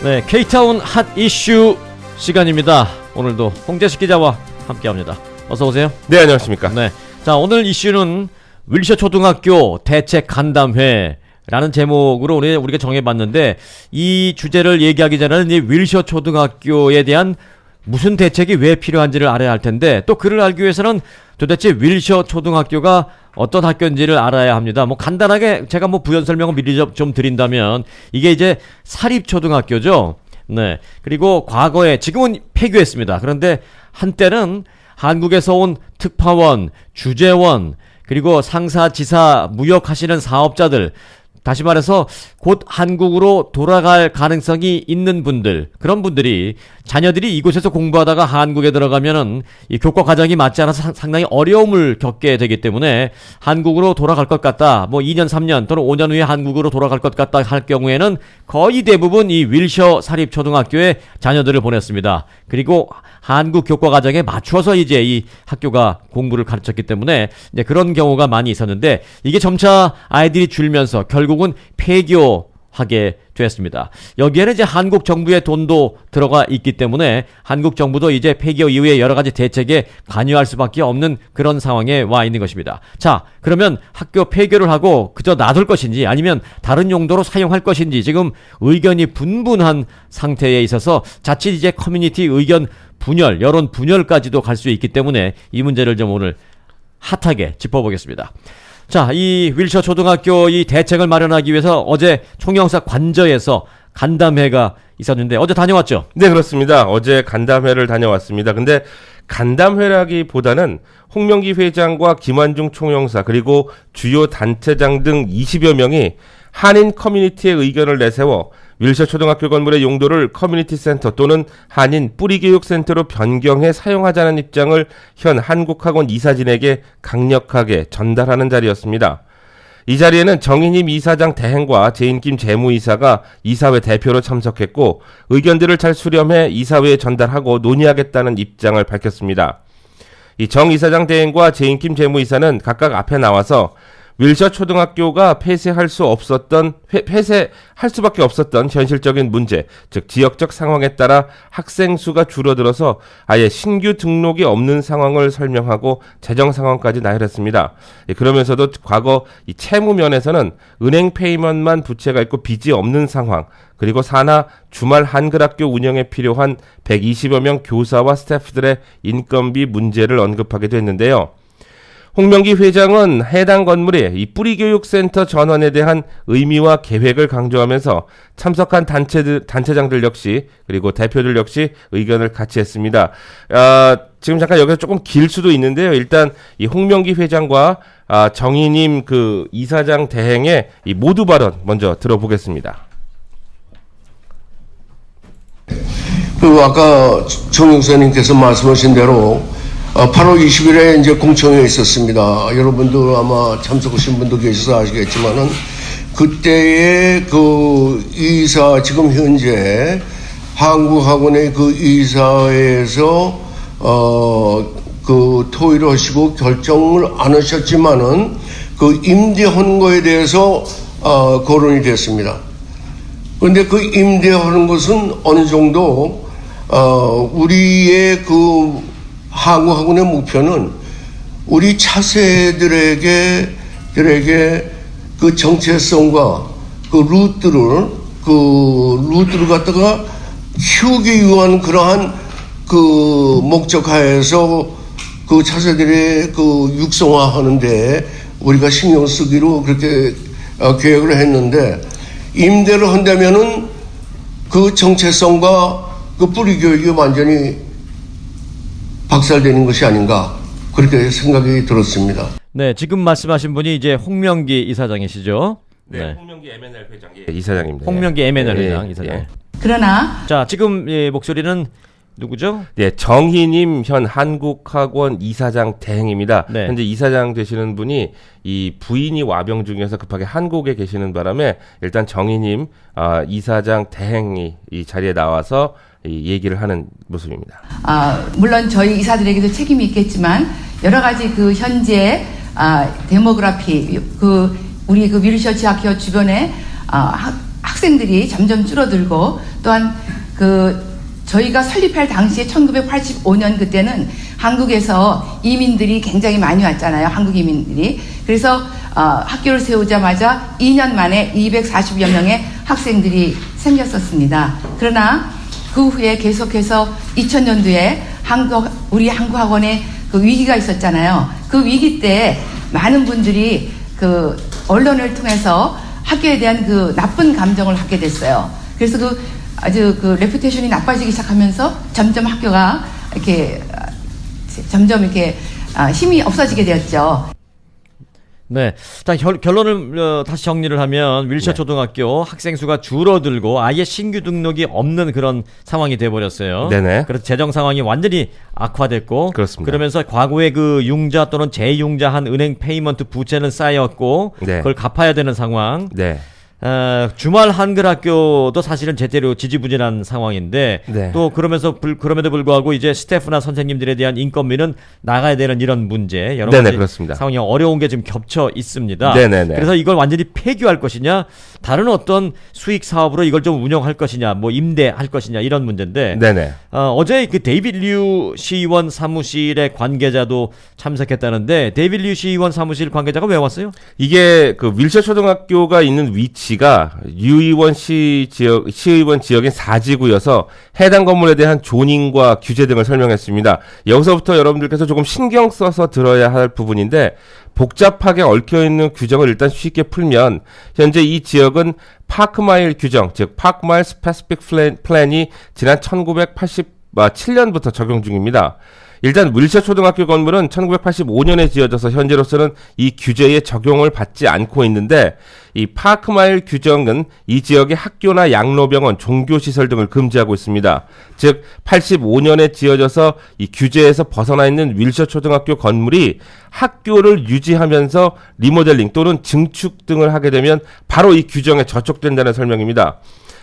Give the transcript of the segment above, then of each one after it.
네, K타운 핫 이슈 시간입니다. 오늘도 홍재식 기자와 함께합니다. 어서 오세요. 네, 안녕하십니까. 네, 자 오늘 이슈는 윌셔 초등학교 대책 간담회라는 제목으로 우리가 정해봤는데, 이 주제를 얘기하기 전에는 이 윌셔 초등학교에 대한 무슨 대책이 왜 필요한지를 알아야 할 텐데, 또 그를 알기 위해서는 도대체 윌셔 초등학교가 어떤 학교인지를 알아야 합니다. 뭐 간단하게 제가 부연 설명을 미리 좀 드린다면, 이게 이제 사립초등학교죠. 네. 그리고 과거에, 지금은 폐교했습니다. 그런데 한때는 한국에서 온 특파원, 주재원, 그리고 상사, 지사, 무역하시는 사업자들, 다시 말해서 곧 한국으로 돌아갈 가능성이 있는 분들, 그런 분들이 자녀들이 이곳에서 공부하다가 한국에 들어가면은 이 교과 과정이 맞지 않아서 상당히 어려움을 겪게 되기 때문에 한국으로 돌아갈 것 같다, 2년, 3년 또는 5년 후에 한국으로 돌아갈 것 같다 할 경우에는 거의 대부분 이 윌셔 사립초등학교에 자녀들을 보냈습니다. 그리고 한국 교과 과정에 맞춰서 이제 이 학교가 공부를 가르쳤기 때문에 이제 그런 경우가 많이 있었는데, 이게 점차 아이들이 줄면서 결국은 폐교하게 되었습니다. 여기에는 이제 한국 정부의 돈도 들어가 있기 때문에 한국 정부도 이제 폐교 이후에 여러 가지 대책에 관여할 수밖에 없는 그런 상황에 와 있는 것입니다. 자, 그러면 학교 폐교를 하고 그저 놔둘 것인지 아니면 다른 용도로 사용할 것인지 지금 의견이 분분한 상태에 있어서 자칫 이제 커뮤니티 의견 분열, 여론 분열까지도 갈 수 있기 때문에 이 문제를 좀 오늘 핫하게 짚어보겠습니다. 자, 이 윌셔 초등학교 이 대책을 마련하기 위해서 어제 총영사 관저에서 간담회가 있었는데 어제 다녀왔죠? 네, 그렇습니다. 어제 간담회를 다녀왔습니다. 근데 간담회라기보다는 홍명기 회장과 김환중 총영사 그리고 주요 단체장 등 20여 명이 한인 커뮤니티의 의견을 내세워 윌셔 초등학교 건물의 용도를 커뮤니티 센터 또는 한인 뿌리교육센터로 변경해 사용하자는 입장을 현 한국학원 이사진에게 강력하게 전달하는 자리였습니다. 이 자리에는 정인임 이사장 대행과 제인김 재무이사가 이사회 대표로 참석했고, 의견들을 잘 수렴해 이사회에 전달하고 논의하겠다는 입장을 밝혔습니다. 이 정 이사장 대행과 제인김 재무이사는 각각 앞에 나와서 윌셔 초등학교가 폐쇄할 수밖에 없었던 현실적인 문제, 즉 지역적 상황에 따라 학생 수가 줄어들어서 아예 신규 등록이 없는 상황을 설명하고 재정 상황까지 나열했습니다. 그러면서도 과거 이 채무 면에서는 은행 페이먼트만 부채가 있고 빚이 없는 상황, 그리고 산하 주말 한글학교 운영에 필요한 120여 명 교사와 스태프들의 인건비 문제를 언급하기도 했는데요. 홍명기 회장은 해당 건물의 이 뿌리교육센터 전원에 대한 의미와 계획을 강조하면서 참석한 단체장들 역시, 그리고 대표들 역시 의견을 같이 했습니다. 지금 잠깐 여기서 조금 길 수도 있는데요. 일단 이 홍명기 회장과 정인임 그 이사장 대행의 이 모두 발언 먼저 들어보겠습니다. 아까 정 형사님께서 말씀하신 대로 8월 20일에 이제 공청회가 있었습니다. 여러분들 아마 참석하신 분도 계셔서 아시겠지만은, 그때의 그 이사, 지금 현재 한국학원의 그 이사회에서 그 토의를 하시고 결정을 안 하셨지만은 그 임대하는 거에 대해서 거론이 됐습니다. 그런데 그 임대하는 것은 어느 정도 우리의 그 한국학원의 목표는 우리 차세들에게 그 정체성과 그 루트를 갖다가 키우기 위한 그러한 그 목적하에서 그 차세들의 그 육성화하는데 우리가 신경 쓰기로 그렇게 계획을 했는데, 임대를 한다면은 그 정체성과 그 뿌리 교육이 완전히 박살되는 것이 아닌가, 그렇게 생각이 들었습니다. 네, 지금 말씀하신 분이 이제 홍명기 이사장이시죠? 네, 홍명기 M&L 회장 이사장입니다. 홍명기 M&L 회장 이사장. 그러나 자, 지금 목소리는 누구죠? 네, 정희님 현 한국학원 이사장 대행입니다. 네. 현재 이사장 되시는 분이 이 부인이 와병 중에서 급하게 한국에 계시는 바람에 일단 정희님 이사장 대행이 이 자리에 나와서 이 얘기를 하는 모습입니다. 물론 저희 이사들에게도 책임이 있겠지만 여러 가지 그 현재 데모그래피, 그 우리 그 윌셔 대학교 주변에 학생들이 점점 줄어들고 또한 저희가 설립할 당시에 1985년 그때는 한국에서 이민들이 굉장히 많이 왔잖아요. 한국 이민들이. 그래서 학교를 세우자마자 2년 만에 240여 명의 학생들이 생겼었습니다. 그러나 그 후에 계속해서 2000년도에 우리 한국학원에 그 위기가 있었잖아요. 그 위기 때 많은 분들이 그 언론을 통해서 학교에 대한 그 나쁜 감정을 갖게 됐어요. 그래서 아주 레퓨테이션이 나빠지기 시작하면서 점점 학교가 점점 힘이 없어지게 되었죠. 네. 자, 결론을 다시 정리를 하면 윌셔 초등학교 학생 수가 줄어들고 아예 신규 등록이 없는 그런 상황이 돼 버렸어요. 네네. 그래서 재정 상황이 완전히 악화됐고 그렇습니다. 그러면서 과거에 그 융자 또는 재융자한 은행 페이먼트 부채는 쌓였고 네. 그걸 갚아야 되는 상황. 네. 주말 한글 학교도 사실은 제대로 지지부진한 상황인데 네. 또 그럼에도 불구하고 이제 스태프나 선생님들에 대한 인건비는 나가야 되는 이런 문제 여러 네네, 가지 그렇습니다. 상황이 어려운 게 지금 겹쳐 있습니다. 네네네. 그래서 이걸 완전히 폐교할 것이냐 다른 어떤 수익 사업으로 이걸 좀 운영할 것이냐 뭐 임대할 것이냐 이런 문제인데 네네. 어제 그 데이빗 류 시의원 사무실의 관계자도 참석했다는데 데이빗 류 시의원 사무실 관계자가 왜 왔어요? 이게 그 윌셔 초등학교가 있는 위치가 유의원 시의원 지역인 4지구여서 해당 건물에 대한 조닝과 규제 등을 설명했습니다. 여기서부터 여러분들께서 조금 신경 써서 들어야 할 부분인데 복잡하게 얽혀있는 규정을 일단 쉽게 풀면 현재 이 지역은 파크마일 규정, 즉 파크마일 스페시픽 플랜이 지난 1987년부터 적용 중입니다. 일단 윌셔 초등학교 건물은 1985년에 지어져서 현재로서는 이 규제에 적용을 받지 않고 있는데 이 파크마일 규정은 이 지역의 학교나 양로병원, 종교시설 등을 금지하고 있습니다. 즉 85년에 지어져서 이 규제에서 벗어나 있는 윌셔 초등학교 건물이 학교를 유지하면서 리모델링 또는 증축 등을 하게 되면 바로 이 규정에 저촉된다는 설명입니다.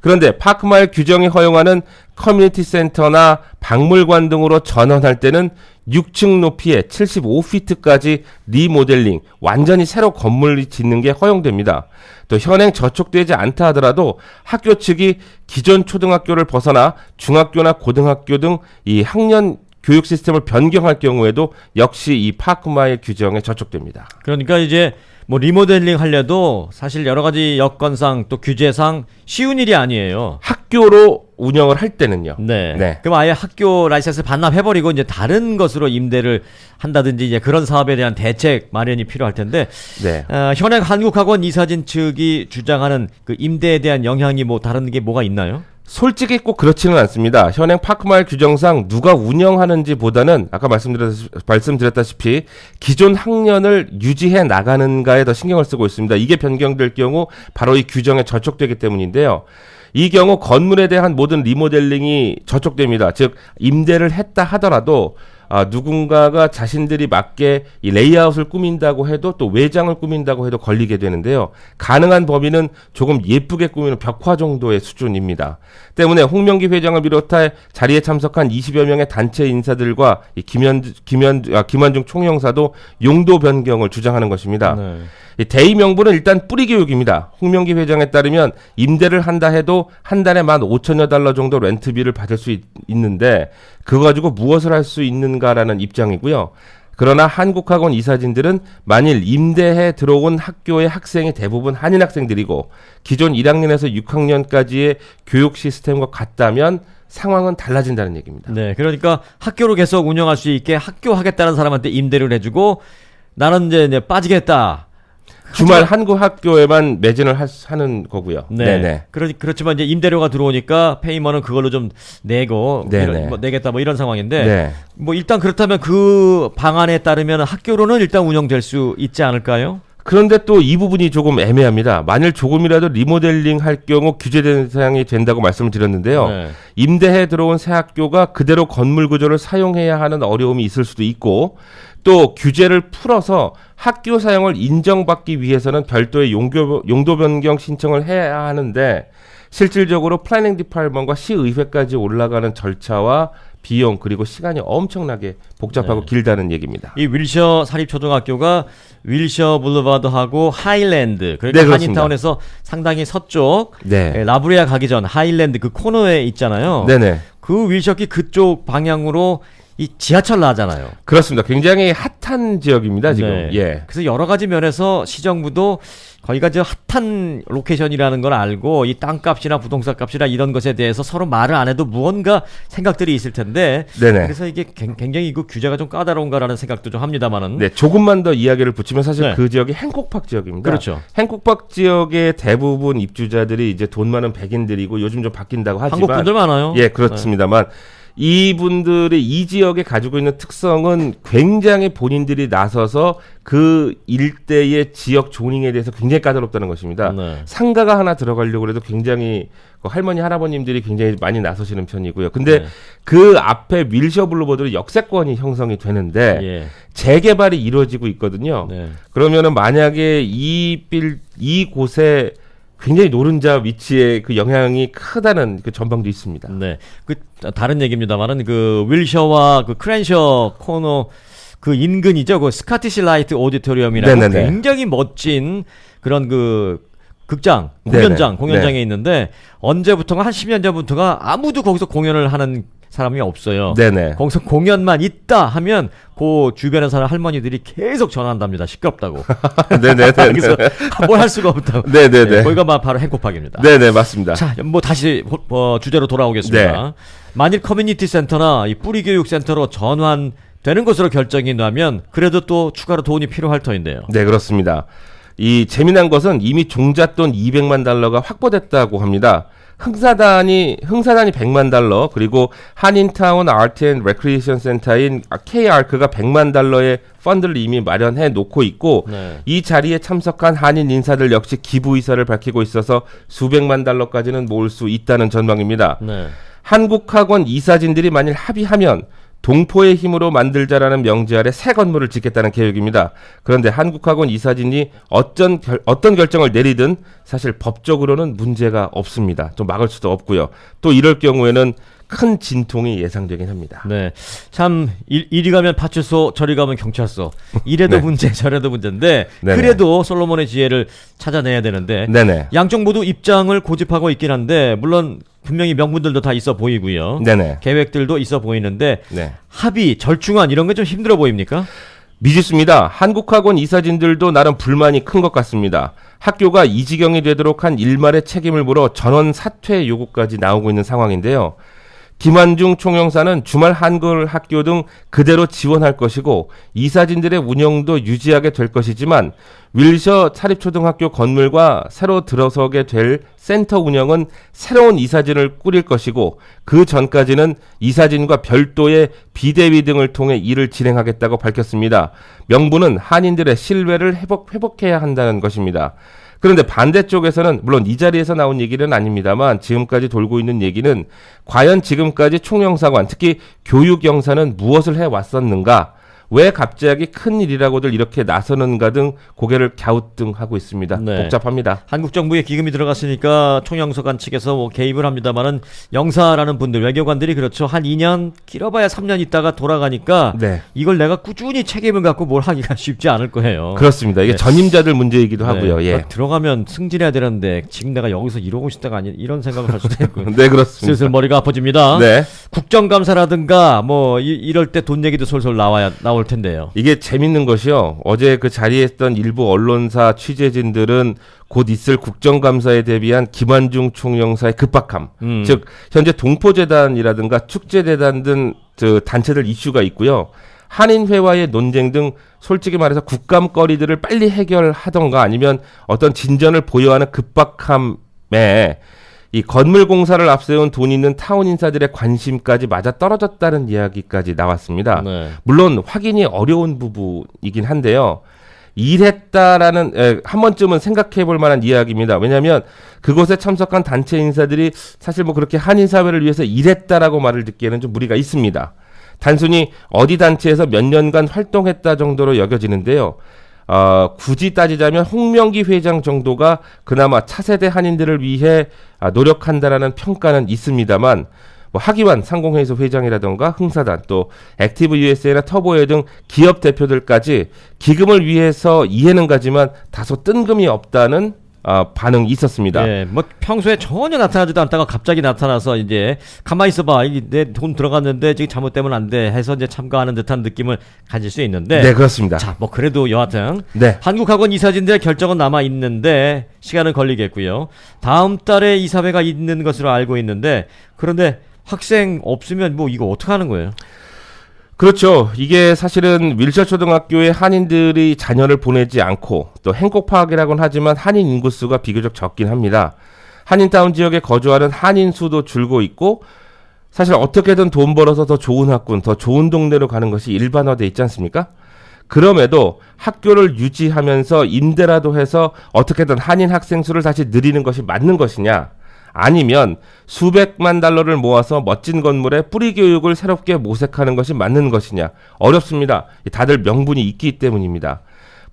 그런데 파크마일 규정이 허용하는 커뮤니티 센터나 박물관 등으로 전환할 때는 6층 높이에 75피트까지 리모델링, 완전히 새로 건물을 짓는 게 허용됩니다. 또 현행 저촉되지 않다 하더라도 학교 측이 기존 초등학교를 벗어나 중학교나 고등학교 등 이 학년 교육 시스템을 변경할 경우에도 역시 이 파크마일 규정에 저촉됩니다. 그러니까 이제 뭐 리모델링 하려도 사실 여러 가지 여건상 또 규제상 쉬운 일이 아니에요. 학교로 운영을 할 때는요. 네. 네. 그럼 아예 학교 라이센스 반납해버리고 이제 다른 것으로 임대를 한다든지 이제 그런 사업에 대한 대책 마련이 필요할 텐데 네. 현행 한국학원 이사진 측이 주장하는 그 임대에 대한 영향이 뭐 다른 게 뭐가 있나요? 솔직히 꼭 그렇지는 않습니다. 현행 파크마일 규정상 누가 운영하는지 보다는 아까 말씀드렸다시피 기존 학년을 유지해 나가는가에 더 신경을 쓰고 있습니다. 이게 변경될 경우 바로 이 규정에 저촉되기 때문인데요. 이 경우 건물에 대한 모든 리모델링이 저촉됩니다. 즉 임대를 했다 하더라도 누군가가 자신들이 맞게 이 레이아웃을 꾸민다고 해도 또 외장을 꾸민다고 해도 걸리게 되는데요. 가능한 범위는 조금 예쁘게 꾸미는 벽화 정도의 수준입니다. 때문에 홍명기 회장을 비롯해 자리에 참석한 20여 명의 단체 인사들과 이 김환중 총영사도 용도 변경을 주장하는 것입니다. 네. 이 대의 명분은 일단 뿌리 교육입니다. 홍명기 회장에 따르면 임대를 한다 해도 한 달에 $15,000여 정도 렌트비를 받을 수 있는데 그거 가지고 무엇을 할 수 있는가라는 입장이고요. 그러나 한국학원 이사진들은 만일 임대해 들어온 학교의 학생이 대부분 한인 학생들이고 기존 1학년에서 6학년까지의 교육 시스템과 같다면 상황은 달라진다는 얘기입니다. 네. 그러니까 학교로 계속 운영할 수 있게 학교 하겠다는 사람한테 임대를 해주고 나는 이제 빠지겠다. 주말 한국 학교에만 매진을 하는 거고요. 네. 네네. 그렇지만 이제 임대료가 들어오니까 페이먼은 그걸로 좀 내고 네네. 뭐 내겠다 뭐 이런 상황인데 네. 뭐 일단 그렇다면 그 방안에 따르면 학교로는 일단 운영될 수 있지 않을까요? 그런데 또 이 부분이 조금 애매합니다. 만일 조금이라도 리모델링 할 경우 규제 대상이 된다고 말씀을 드렸는데요. 네. 임대해 들어온 새 학교가 그대로 건물 구조를 사용해야 하는 어려움이 있을 수도 있고 또 규제를 풀어서 학교 사용을 인정받기 위해서는 별도의 용도 변경 신청을 해야 하는데 실질적으로 플래닝 디파트먼트과 시의회까지 올라가는 절차와 비용 그리고 시간이 엄청나게 복잡하고 네. 길다는 얘기입니다. 이 윌셔 사립초등학교가 윌셔 블루바드하고 하일랜드 그러니까 네, 그렇습니다. 한인타운에서 상당히 서쪽 네. 라브리아 가기 전 하일랜드 그 코너에 있잖아요. 네네. 그 윌셔키 그쪽 방향으로 이 지하철 나잖아요. 그렇습니다. 굉장히 핫한 지역입니다, 지금. 네. 예. 그래서 여러 가지 면에서 시정부도 거기가 저 핫한 로케이션이라는 걸 알고 이 땅값이나 부동산 값이나 이런 것에 대해서 서로 말을 안 해도 무언가 생각들이 있을 텐데 네네. 그래서 이게 굉장히 이거 규제가 좀 까다로운가라는 생각도 좀 합니다만은 네, 조금만 더 이야기를 붙이면 사실 네. 그 지역이 행콕팍 지역입니다. 그렇죠. 행콕팍 지역의 대부분 입주자들이 이제 돈 많은 백인들이고 요즘 좀 바뀐다고 하지만 한국 분들 많아요. 예, 그렇습니다만 이분들이 이 지역에 가지고 있는 특성은 굉장히 본인들이 나서서 그 일대의 지역 조닝에 대해서 굉장히 까다롭다는 것입니다. 네. 상가가 하나 들어가려고 해도 굉장히 그 할머니 할아버님들이 굉장히 많이 나서시는 편이고요. 근데 네. 그 앞에 윌셔 블루버드로 역세권이 형성이 되는데 예. 재개발이 이루어지고 있거든요. 네. 그러면은 만약에 이 곳에 굉장히 노른자 위치에 그 영향이 크다는 그 전망도 있습니다. 네. 그 다른 얘기입니다만은 그 윌셔와 그 크랜셔 코너 그 인근이죠. 그 스카티시 라이트 오디토리움이라고 네네네. 굉장히 멋진 그런 그 극장, 네네. 공연장에 네. 있는데 언제부턴가 한 10년 전부터가 아무도 거기서 공연을 하는 사람이 없어요. 네네. 거기서 공연만 있다 하면 그 주변에 사는 할머니들이 계속 전화한답니다. 시끄럽다고. 네네네. 그래서 뭘 할 수가 없다고. 네네네. 네, 거기가 바로 행콕팍입니다. 네네, 맞습니다. 자, 뭐 다시 주제로 돌아오겠습니다. 네. 만일 커뮤니티 센터나 이 뿌리 교육 센터로 전환되는 것으로 결정이 나면 그래도 또 추가로 돈이 필요할 터인데요. 네, 그렇습니다. 이 재미난 것은 이미 종잣돈 200만 달러가 확보됐다고 합니다. 흥사단이 100만 달러, 그리고 한인타운 아트 앤 레크리에이션 센터인 K아크가 100만 달러의 펀드를 이미 마련해 놓고 있고 네. 이 자리에 참석한 한인 인사들 역시 기부 의사를 밝히고 있어서 수백만 달러까지는 모을 수 있다는 전망입니다. 네. 한국학원 이사진들이 만일 합의하면 동포의 힘으로 만들자라는 명제 아래 새 건물을 짓겠다는 계획입니다. 그런데 한국학원 이사진이 어떤 결정을 내리든 사실 법적으로는 문제가 없습니다. 좀 막을 수도 없고요. 또 이럴 경우에는 큰 진통이 예상되긴 합니다. 네. 참, 이리 가면 파출소, 저리 가면 경찰서. 이래도 네. 문제, 저래도 문제인데, 네네. 그래도 솔로몬의 지혜를 찾아내야 되는데, 네네. 양쪽 모두 입장을 고집하고 있긴 한데, 물론 분명히 명분들도 다 있어 보이고요. 네네. 계획들도 있어 보이는데, 네. 합의, 절충안 이런 게 좀 힘들어 보입니까? 미지수입니다. 한국학원 이사진들도 나름 불만이 큰 것 같습니다. 학교가 이 지경이 되도록 한 일말의 책임을 물어 전원 사퇴 요구까지 나오고 있는 상황인데요. 김한중 총영사는 주말 한글 학교 등 그대로 지원할 것이고 이사진들의 운영도 유지하게 될 것이지만 윌셔 사립초등학교 건물과 새로 들어서게 될 센터 운영은 새로운 이사진을 꾸릴 것이고 그 전까지는 이사진과 별도의 비대위 등을 통해 일을 진행하겠다고 밝혔습니다. 명분은 한인들의 신뢰를 회복해야 한다는 것입니다. 그런데 반대쪽에서는 물론 이 자리에서 나온 얘기는 아닙니다만 지금까지 돌고 있는 얘기는 과연 지금까지 총영사관 특히 교육영사는 무엇을 해왔었는가, 왜 갑자기 큰일이라고들 이렇게 나서는가 등 고개를 갸우뚱하고 있습니다. 네. 복잡합니다. 한국 정부에 기금이 들어갔으니까 총영사관 측에서 뭐 개입을 합니다만은 영사라는 분들, 외교관들이 그렇죠. 한 2년, 길어봐야 3년 있다가 돌아가니까 네. 이걸 내가 꾸준히 책임을 갖고 뭘 하기가 쉽지 않을 거예요. 그렇습니다. 이게 네. 전임자들 문제이기도 하고요. 네. 예. 들어가면 승진해야 되는데 지금 내가 여기서 이러고 싶다가 아니 이런 생각을 할 수도 있고. 네, 그렇습니다. 슬슬 머리가 아파집니다. 네. 국정감사라든가 뭐 이럴 때 돈 얘기도 솔솔 나올 텐데요. 이게 재밌는 것이요. 어제 그 자리에 있던 일부 언론사 취재진들은 곧 있을 국정감사에 대비한 김한중 총영사의 급박함, 즉 현재 동포재단이라든가 축제재단 등 단체들 이슈가 있고요. 한인회와의 논쟁 등 솔직히 말해서 국감거리들을 빨리 해결하던가 아니면 어떤 진전을 보여하는 급박함에 이 건물 공사를 앞세운 돈 있는 타운 인사들의 관심까지 맞아 떨어졌다는 이야기까지 나왔습니다. 네. 물론 확인이 어려운 부분이긴 한데요. 일했다라는 한 번쯤은 생각해 볼 만한 이야기입니다. 왜냐하면 그곳에 참석한 단체 인사들이 사실 뭐 그렇게 한인 사회를 위해서 일했다라고 말을 듣기에는 좀 무리가 있습니다. 단순히 어디 단체에서 몇 년간 활동했다 정도로 여겨지는데요. 굳이 따지자면 홍명기 회장 정도가 그나마 차세대 한인들을 위해 노력한다라는 평가는 있습니다만 뭐 하기환 상공회의소 회장이라던가 흥사단 또 액티브 USA나 터보웨어 등 기업 대표들까지 기금을 위해서 이해는 가지만 다소 뜬금이 없다는 반응이 있었습니다. 예, 뭐 평소에 전혀 나타나지도 않다가 갑자기 나타나서 이제 가만히 있어봐, 내 돈 들어갔는데 지금 잘못되면 안 돼 해서 이제 참가하는 듯한 느낌을 가질 수 있는데. 네, 그렇습니다. 자, 뭐 그래도 여하튼 네. 한국학원 이사진들의 결정은 남아 있는데 시간은 걸리겠고요. 다음 달에 이사회가 있는 것으로 알고 있는데, 그런데 학생 없으면 뭐 이거 어떻게 하는 거예요? 그렇죠. 이게 사실은 윌셔 초등학교에 한인들이 자녀를 보내지 않고 또 행콕 파악이라고는 하지만 한인 인구수가 비교적 적긴 합니다. 한인타운 지역에 거주하는 한인 수도 줄고 있고 사실 어떻게든 돈 벌어서 더 좋은 학군, 더 좋은 동네로 가는 것이 일반화돼 있지 않습니까? 그럼에도 학교를 유지하면서 임대라도 해서 어떻게든 한인 학생 수를 다시 늘리는 것이 맞는 것이냐? 아니면 수백만 달러를 모아서 멋진 건물에 뿌리 교육을 새롭게 모색하는 것이 맞는 것이냐? 어렵습니다. 다들 명분이 있기 때문입니다.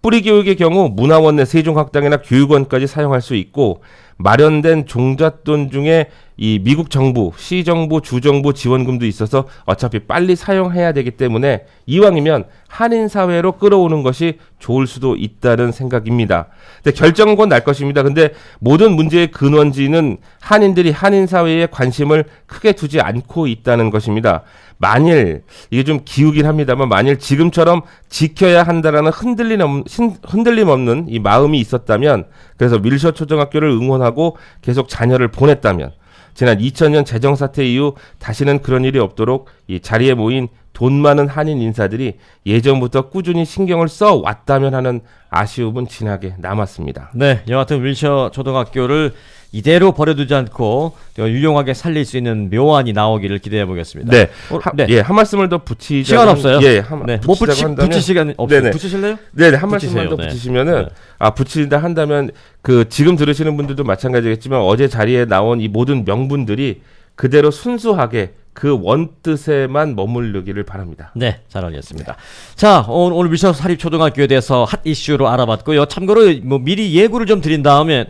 뿌리 교육의 경우 문화원 내 세종학당이나 교육원까지 사용할 수 있고 마련된 종잣돈 중에 이 미국 정부, 시정부, 주정부 지원금도 있어서 어차피 빨리 사용해야 되기 때문에 이왕이면 한인 사회로 끌어오는 것이 좋을 수도 있다는 생각입니다. 근데 결정은 곧 날 것입니다. 근데 모든 문제의 근원지는 한인들이 한인 사회에 관심을 크게 두지 않고 있다는 것입니다. 만일 이게 좀 기우긴 합니다만 만일 지금처럼 지켜야 한다라는 흔들림 없는 이 마음이 있었다면 그래서 윌셔 초등학교를 응원하고 계속 자녀를 보냈다면 지난 2000년 재정사태 이후 다시는 그런 일이 없도록 이 자리에 모인 돈 많은 한인 인사들이 예전부터 꾸준히 신경을 써 왔다면 하는 아쉬움은 진하게 남았습니다. 네, 여하튼 윌셔 초등학교를 이대로 버려두지 않고 유용하게 살릴 수 있는 묘안이 나오기를 기대해 보겠습니다. 네, 네. 예, 한 말씀을 더 붙이자면 시간 없어요. 예, 네, 뭐 붙일 시간 없어요. 네네. 붙이실래요? 네, 한 붙이세요. 말씀만 더 네. 붙이시면은 네. 붙인다 한다면 그 지금 들으시는 분들도 마찬가지겠지만 어제 자리에 나온 이 모든 명분들이 그대로 순수하게 그 원뜻에만 머무르기를 바랍니다. 네, 잘 알겠습니다. 자, 오늘 윌셔 사립초등학교에 대해서 핫 이슈로 알아봤고요. 참고로 뭐 미리 예고를 좀 드린 다음에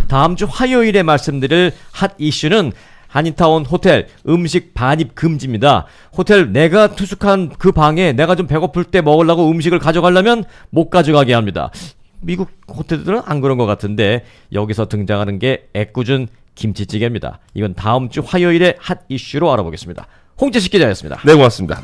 다음 주 화요일에 말씀드릴 핫 이슈는 한인타운 호텔 음식 반입 금지입니다. 호텔 내가 투숙한 그 방에 내가 좀 배고플 때 먹으려고 음식을 가져가려면 못 가져가게 합니다. 미국 호텔들은 안 그런 것 같은데 여기서 등장하는 게 애꿎은 김치찌개입니다. 이건 다음 주 화요일에 핫 이슈로 알아보겠습니다. 홍재식 기자였습니다. 네, 고맙습니다.